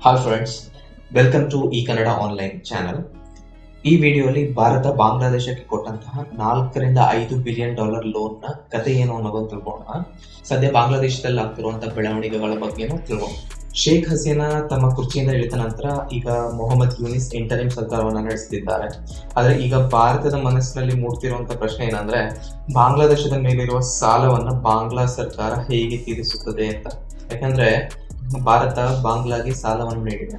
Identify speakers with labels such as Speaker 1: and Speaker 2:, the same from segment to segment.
Speaker 1: Hi friends, welcome to ಈ Kannada online channel. ಈ ವಿಡಿಯೋಲಿ ಭಾರತ ಬಾಂಗ್ಲಾದೇಶಕ್ಕೆ ಕೊಟ್ಟಂತಹ $4 ರಿಂದ $5 ಬಿಲಿಯನ್ ಲೋನ್ನ ಕತೆ ಏನು ಅನ್ನೋದನ್ನು ತಿಳ್ಕೊಳ್ಳೋಣ. ಸದ್ಯ ಬಾಂಗ್ಲಾದೇಶದಲ್ಲಿ ಆಗ್ತಿರುವಂತಹ ಬೆಳವಣಿಗೆಗಳ ಬಗ್ಗೆನೂ ತಿಳ್ಕೊಳ್ಳೋಣ. ಶೇಖ್ ಹಸೀನಾ ತಮ್ಮ ಕುರ್ಚಿಯಿಂದ ಇಳಿದ ನಂತರ ಈಗ ಮೊಹಮ್ಮದ್ ಯೂನಿಸ್ ಇಂಟರಿಮ್ ಸರ್ಕಾರವನ್ನು ನಡೆಸುತ್ತಿದ್ದಾರೆ. ಆದರೆ ಈಗ ಭಾರತದ ಮನಸ್ಸಿನಲ್ಲಿ ಮೂಡ್ತಿರುವಂತಹ ಪ್ರಶ್ನೆ ಏನಂದ್ರೆ, ಬಾಂಗ್ಲಾದೇಶದ ಮೇಲಿರುವ ಸಾಲವನ್ನು ಬಾಂಗ್ಲಾ ಸರ್ಕಾರ ಹೇಗೆ ತೀರಿಸುತ್ತದೆ ಅಂತ. ಯಾಕಂದ್ರೆ ಭಾರತ ಬಾಂಗ್ಲಾಗೆ ಸಾಲವನ್ನು ನೀಡಿದೆ.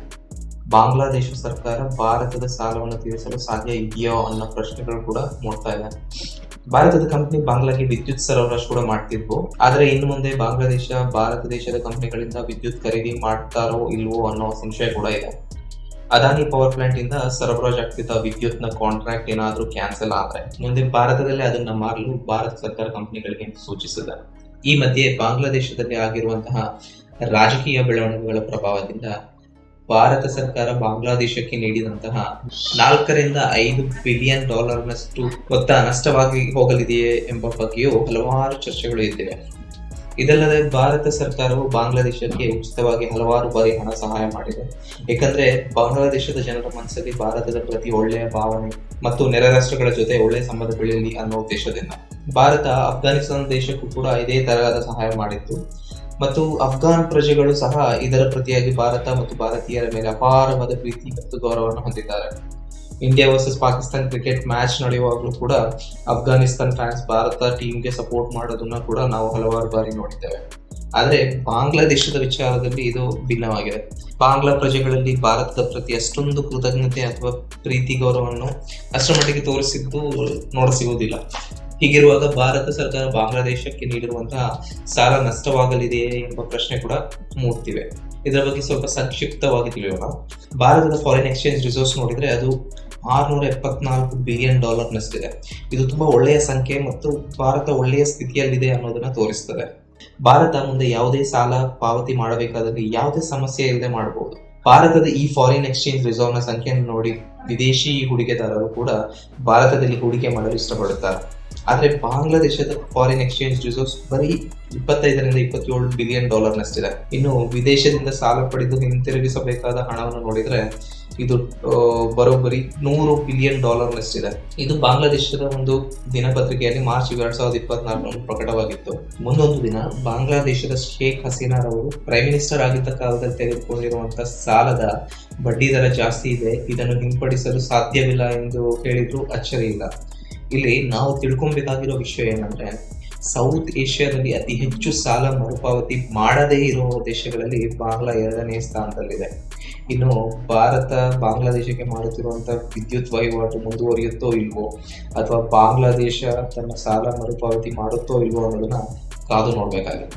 Speaker 1: ಬಾಂಗ್ಲಾದೇಶ ಸರ್ಕಾರ ಭಾರತದ ಸಾಲವನ್ನು ತೀರಿಸಲು ಸಾಧ್ಯ ಇದೆಯೋ ಅನ್ನೋ ಪ್ರಶ್ನೆಗಳು ಕೂಡ ಮೂಡ್ತಾ ಇದೆ. ಭಾರತದ ಕಂಪನಿ ಬಾಂಗ್ಲಾಗೆ ವಿದ್ಯುತ್ ಸರಬರಾಜು ಕೂಡ ಮಾಡ್ತಿದ್ವು. ಆದ್ರೆ ಇನ್ನು ಮುಂದೆ ಬಾಂಗ್ಲಾದೇಶ ಭಾರತ ದೇಶದ ಕಂಪನಿಗಳಿಂದ ವಿದ್ಯುತ್ ಖರೀದಿ ಮಾಡ್ತಾರೋ ಇಲ್ವೋ ಅನ್ನೋ ಸಂಶಯ ಕೂಡ ಇದೆ. ಅದಾನಿ ಪವರ್ ಪ್ಲಾಂಟ್ ಇಂದ ಸರಬರಾಜು ಆಗ್ತಿದ್ದ ವಿದ್ಯುತ್ ನ ಕಾಂಟ್ರಾಕ್ಟ್ ಏನಾದ್ರೂ ಕ್ಯಾನ್ಸಲ್ ಆದ್ರೆ ಮುಂದೆ ಭಾರತದಲ್ಲಿ ಅದನ್ನ ಮಾರಲು ಭಾರತ ಸರ್ಕಾರ ಕಂಪನಿಗಳಿಗೆ ಸೂಚಿಸಿದೆ. ಈ ಮಧ್ಯೆ ಬಾಂಗ್ಲಾದೇಶದಲ್ಲಿ ಆಗಿರುವಂತಹ ರಾಜಕೀಯ ಬೆಳವಣಿಗೆಗಳ ಪ್ರಭಾವದಿಂದ ಭಾರತ ಸರ್ಕಾರ ಬಾಂಗ್ಲಾದೇಶಕ್ಕೆ ನೀಡಿದಂತಹ $4 ರಿಂದ $5 ಬಿಲಿಯನ್ ಮೊತ್ತ ನಷ್ಟವಾಗಿ ಹೋಗಲಿದೆಯೇ ಎಂಬ ಬಗ್ಗೆಯೂ ಹಲವಾರು ಚರ್ಚೆಗಳು ಇದ್ದಿವೆ. ಇದಲ್ಲದೆ ಭಾರತ ಸರ್ಕಾರವು ಬಾಂಗ್ಲಾದೇಶಕ್ಕೆ ಉಚಿತವಾಗಿ ಹಲವಾರು ಬಾರಿ ಹಣ ಸಹಾಯ ಮಾಡಿದೆ. ಏಕೆಂದ್ರೆ ಬಾಂಗ್ಲಾದೇಶದ ಜನರ ಮನಸ್ಸಲ್ಲಿ ಭಾರತದ ಪ್ರತಿ ಒಳ್ಳೆಯ ಭಾವನೆ ಮತ್ತು ನೆರೆ ರಾಷ್ಟ್ರಗಳ ಜೊತೆ ಒಳ್ಳೆಯ ಸಂಬಂಧ ಬೆಳೆಯಲಿ ಅನ್ನೋ ಉದ್ದೇಶದಿಂದ ಭಾರತ ಅಫ್ಘಾನಿಸ್ತಾನ ದೇಶಕ್ಕೂ ಕೂಡ ಇದೇ ತರಹದ ಸಹಾಯ ಮಾಡಿತ್ತು. ಮತ್ತು ಅಫ್ಘಾನ್ ಪ್ರಜೆಗಳು ಸಹ ಇದರ ಪ್ರತಿಯಾಗಿ ಭಾರತ ಮತ್ತು ಭಾರತೀಯರ ಮೇಲೆ ಅಪಾರವಾದ ಪ್ರೀತಿ ಮತ್ತು ಗೌರವವನ್ನು ಹೊಂದಿದ್ದಾರೆ. India versus Pakistan cricket match ನಡೆಯುವಾಗಲೂ ಕೂಡ ಅಫ್ಘಾನಿಸ್ತಾನ್ ಫ್ಯಾನ್ಸ್ ಭಾರತ ಟೀಮ್ಗೆ ಸಪೋರ್ಟ್ ಮಾಡೋದನ್ನ ಕೂಡ ನಾವು ಹಲವಾರು ಬಾರಿ ನೋಡಿದ್ದೇವೆ. ಆದರೆ ಬಾಂಗ್ಲಾದೇಶದ ವಿಚಾರದಲ್ಲಿ ಇದು ಭಿನ್ನವಾಗಿದೆ. ಬಾಂಗ್ಲಾ ಪ್ರಜೆಗಳಲ್ಲಿ ಭಾರತದ ಪ್ರತಿ ಅಷ್ಟೊಂದು ಕೃತಜ್ಞತೆ ಅಥವಾ ಪ್ರೀತಿ ಗೌರವವನ್ನು ಅಷ್ಟರ ಮಟ್ಟಿಗೆ ತೋರಿಸಿದ್ದು ನೋಡಸಿಗುವುದಿಲ್ಲ. ಹೀಗಿರುವಾಗ ಭಾರತ ಸರ್ಕಾರ ಬಾಂಗ್ಲಾದೇಶಕ್ಕೆ ನೀಡಿರುವಂತಹ ಸಾಲ ನಷ್ಟವಾಗಲಿದೆಯೇ ಎಂಬ ಪ್ರಶ್ನೆ ಕೂಡ ಮೂಡ್ತಿವೆ. ಇದರ ಬಗ್ಗೆ ಸ್ವಲ್ಪ ಸಂಕ್ಷಿಪ್ತವಾಗಿ ತಿಳಿಯೋಣ. ಭಾರತದ ಫಾರಿನ್ ಎಕ್ಸ್ಚೇಂಜ್ ರಿಸರ್ವ್ಸ್ ನೋಡಿದ್ರೆ ಅದು $674 ಬಿಲಿಯನ್ ನಷ್ಟಿದೆ. ಇದು ತುಂಬಾ ಒಳ್ಳೆಯ ಸಂಖ್ಯೆ ಮತ್ತು ಭಾರತ ಒಳ್ಳೆಯ ಸ್ಥಿತಿಯಲ್ಲಿದೆ ಅನ್ನೋದನ್ನ ತೋರಿಸ್ತದೆ. ಭಾರತ ಮುಂದೆ ಯಾವುದೇ ಸಾಲ ಪಾವತಿ ಮಾಡಬೇಕಾದಲ್ಲಿ ಯಾವುದೇ ಸಮಸ್ಯೆ ಇಲ್ಲದೆ ಮಾಡಬಹುದು. ಭಾರತದ ಈ ಫಾರಿನ್ ಎಕ್ಸ್ಚೇಂಜ್ ರಿಸರ್ವ್ ನ ಸಂಖ್ಯೆಯನ್ನು ನೋಡಿ ವಿದೇಶಿ ಹೂಡಿಕೆದಾರರು ಕೂಡ ಭಾರತದಲ್ಲಿ ಹೂಡಿಕೆ ಮಾಡಲು ಇಷ್ಟಪಡುತ್ತಾರೆ. ಆದ್ರೆ ಬಾಂಗ್ಲಾದೇಶದ ಫಾರಿನ್ ಎಕ್ಸ್ಚೇಂಜ್ ರಿಸರ್ವ್ಸ್ ಬರೀ $25 ರಿಂದ $27 ಬಿಲಿಯನ್ ನಷ್ಟಿದೆ. ಇನ್ನು ವಿದೇಶದಿಂದ ಸಾಲ ಪಡೆದು ಹಿಂತಿರುಗಿಸಬೇಕಾದ ಹಣವನ್ನು ನೋಡಿದ್ರೆ ಇದು ಬರೋಬ್ಬರಿ $100 ಬಿಲಿಯನ್ ನಷ್ಟಿದೆ. ಇದು ಬಾಂಗ್ಲಾದೇಶದ ಒಂದು ದಿನಪತ್ರಿಕೆಯಲ್ಲಿ ಮಾರ್ಚ್ 2024 ಪ್ರಕಟವಾಗಿತ್ತು. ಮುಂದೊಂದು ದಿನ ಬಾಂಗ್ಲಾದೇಶದ ಶೇಖ್ ಹಸೀನಾ ರವರು ಪ್ರೈಮ್ ಮಿನಿಸ್ಟರ್ ಆಗಿದ್ದ ಕಾಲದಲ್ಲಿ ತೆಗೆದುಕೊಂಡಿರುವಂತಹ ಸಾಲದ ಬಡ್ಡಿ ದರ ಜಾಸ್ತಿ ಇದೆ, ಇದನ್ನು ಹಿಂಪಡಿಸಲು ಸಾಧ್ಯವಿಲ್ಲ ಎಂದು ಹೇಳಿದ್ರು ಅಚ್ಚರಿ ಇಲ್ಲ. ಇಲ್ಲಿ ನಾವು ತಿಳ್ಕೊಬೇಕಾಗಿರೋ ವಿಷಯ ಏನಂದ್ರೆ, ಸೌತ್ ಏಷ್ಯಾದಲ್ಲಿ ಅತಿ ಹೆಚ್ಚು ಸಾಲ ಮರುಪಾವತಿ ಮಾಡದೇ ಇರುವ ದೇಶಗಳಲ್ಲಿ ಬಾಂಗ್ಲಾ 2ನೇ ಸ್ಥಾನದಲ್ಲಿದೆ. ಇನ್ನು ಭಾರತ ಬಾಂಗ್ಲಾದೇಶಕ್ಕೆ ಮಾಡುತ್ತಿರುವಂತಹ ವಿದ್ಯುತ್ ವಹಿವಾಟು ಮುಂದುವರಿಯುತ್ತೋ ಇಲ್ವೋ ಅಥವಾ ಬಾಂಗ್ಲಾದೇಶ ತನ್ನ ಸಾಲ ಮರುಪಾವತಿ ಮಾಡುತ್ತೋ ಇಲ್ವೋ ಅನ್ನೋದನ್ನ ಕಾದು ನೋಡ್ಬೇಕಾಗಿದೆ.